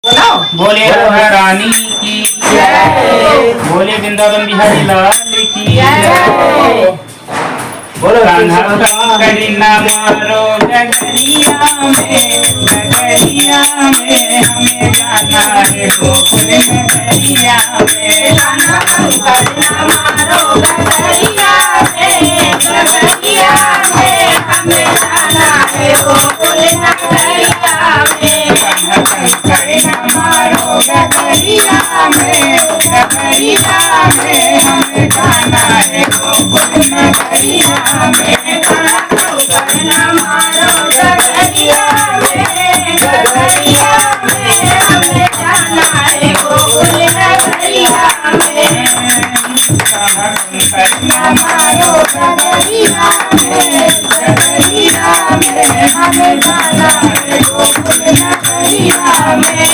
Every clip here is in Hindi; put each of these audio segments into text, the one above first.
बोले राधा रानी की जय, बोले वृंदावन बिहारी लाल की जय। बोलो राधा कंकड़ी ना मारो डगरिया में, डगरिया में हमें जाना है गोकुल नगरिया में। राधा कंकड़ी ना मारो डगरिया में, डगरिया में हमें जाना है गोकुल नगरिया में। राधा कंकड़ी ना मारो डगरिया में, डगरिया में हमें जाना है गोकुल नगरिया में। राधा कंकड़ी ना मारो डगरिया में, डगरिया में हमें जाना है गोकुल नगरिया में। राधा कंकड़ी ना मारो डगरिया में, डगरिया में हमें जाना है गोकुल नगरिया में।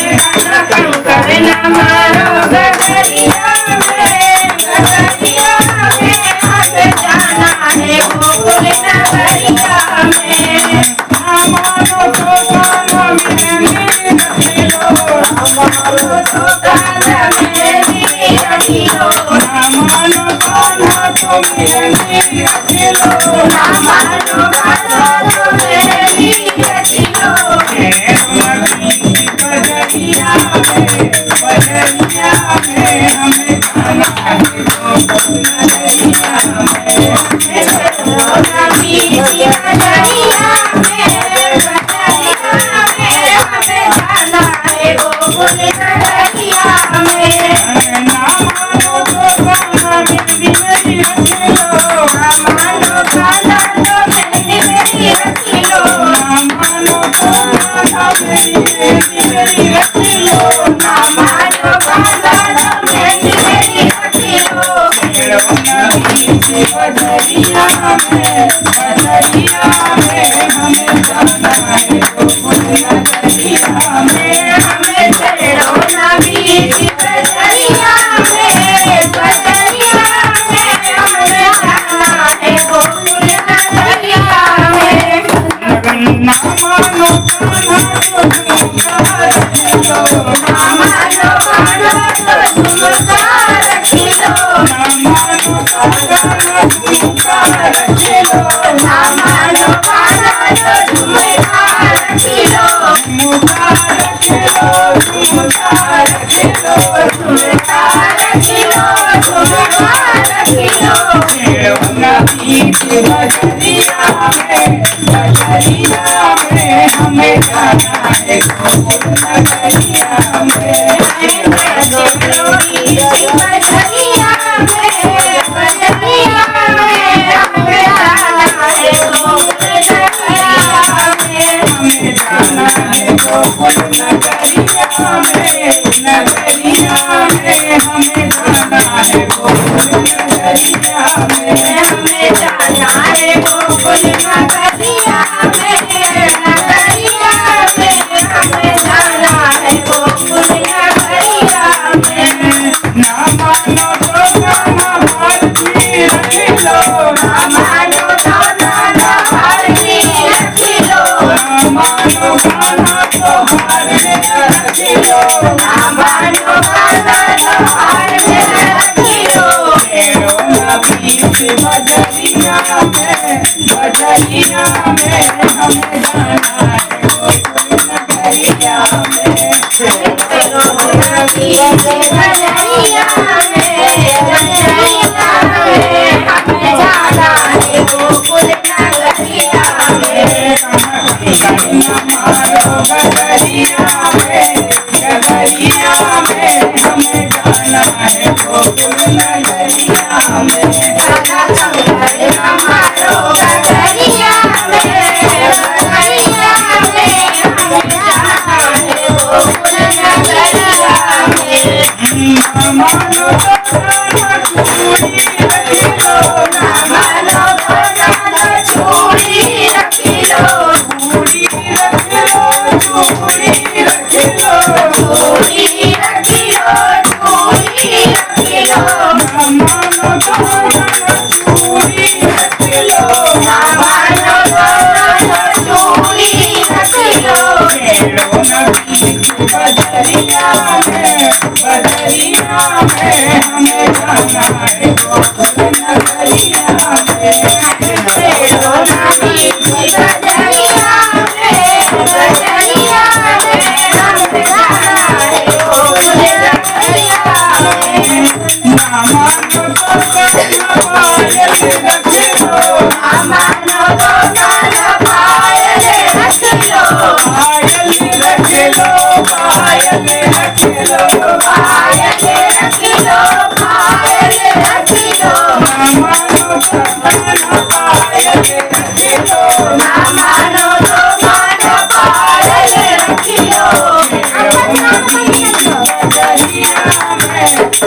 राधा कंकड़ी ना मारो डगरिया में, डगरिया में हमें जाना है गोकुल नगरिया में। हमारो तो गाना में रखिलो, हमारो तो गाना मेरी रखिलो, हमारो गाना तो मेरी रखिलो। हमारो गाना तो मेरी रखिलो। बजरिया में, बजरिया में हमें जाना है गोकुल नगरिया में। रोना बीती बजरिया में, बजरिया में हमें जाना है गोकुल नगरिया में। हमारो तो गाना मेरी रखिलो, हमारो गाना तो मेरी रखिलो, हमारो गाना मेरी रखिलो। हमारो गाना तो मेरी रखिलो। बजरिया में, बजरिया में हमें जाना है गोकुल नगरिया में। हमें रोना बीती बजरिया में, बजरिया में हमें जाना है गोकुल नगरिया में। ना मानो कान्हा तो झुमका रखिलो, हमारो गाना तो झुमका रखिलो, ना मानो कान्हा झुमका रखिलो। हमारो गाना तो झुमका रखिलो, झुमका रखिलो, झुमका रखिलो। झुमका रखिलो, झुमका रखिलो। ना बीच बजरिया में, बजरिया में हमें जाना है गोकुल नगरिया में। बजरिया में, बजरिया में हमें जाना है गोकुल नगरिया में। हमें जाना है गोकुल नगरिया में, नगरिया में हमें जाना है गोकुल नगरिया में। हमें जाना है गोकुल नगरिया में, नगरिया में हमें जाना है गोकुल नगरिया में। ना मानो तो गाना भारती रखिलो, हमारो गाना भारती रखिलो, ना मानो गाना तो भारती रखिलो। हमारो गाना भारती रखिलो। ना बीच बजरिया में, बजरिया में हमें जाना है गोकुल नगरिया में। रोना बीती बजरिया में, बजरिया में हमें जाना है गोकुल नगरिया में। मारो गगरिया में, गगरिया में हमें जाना है गोकुल नगरिया में। राधा कंकड़ी ना मारो गगरिया में, गगरिया में हमें जाना है गोकुल नगरिया में। मानो तो गाना चूड़ी रखिलो, हमारो गाना चूड़ी रखिलो, चूड़ी रखिलो, चूड़ी रखिलो। चूड़ी रखिलो, चूड़ी रखिलो। मानो तो गाना चूड़ी रखिलो, हमारो गाना चूड़ी रखिलो। ना बीच बजरिया बजरिया में हमें जाना है गोकुल नगरिया में। तेरो नामी बजरिया में हम जाना है गोकुल नगरिया में। ना मानो तो कान पायल रख लो, मानो तो कान पायल रख लो, पायल रख लो, पायल रख लो, पायल रख लो, पायल रख लो। ना मानो तो कान पायल रख लो, मानो तो कान पायल रख लो।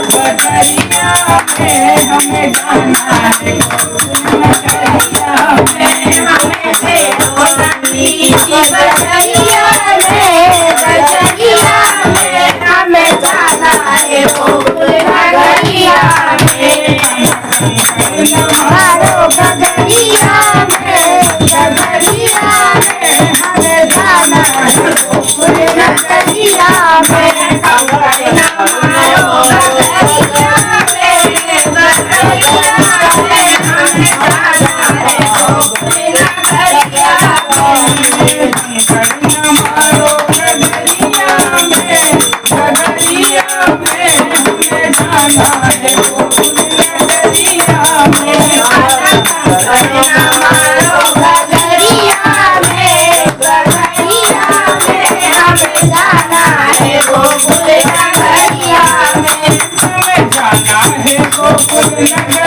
बजरिया में हमें जाना है गोकुल नगरिया में। हमें तेरो नामी बजरिया में हमें जाना है गोकुल नगरिया में। मारो बजरिया में हमें जाना है गोकुल नगरिया में। मारो बजरिया में हमें जाना है गोकुल नगरिया में। मारो बजरिया में हमें जाना है गोकुल नगरिया में। मारो बजरिया में हमें जाना है गोकुल नगरिया में। हमें जाना है गोकुल नगरिया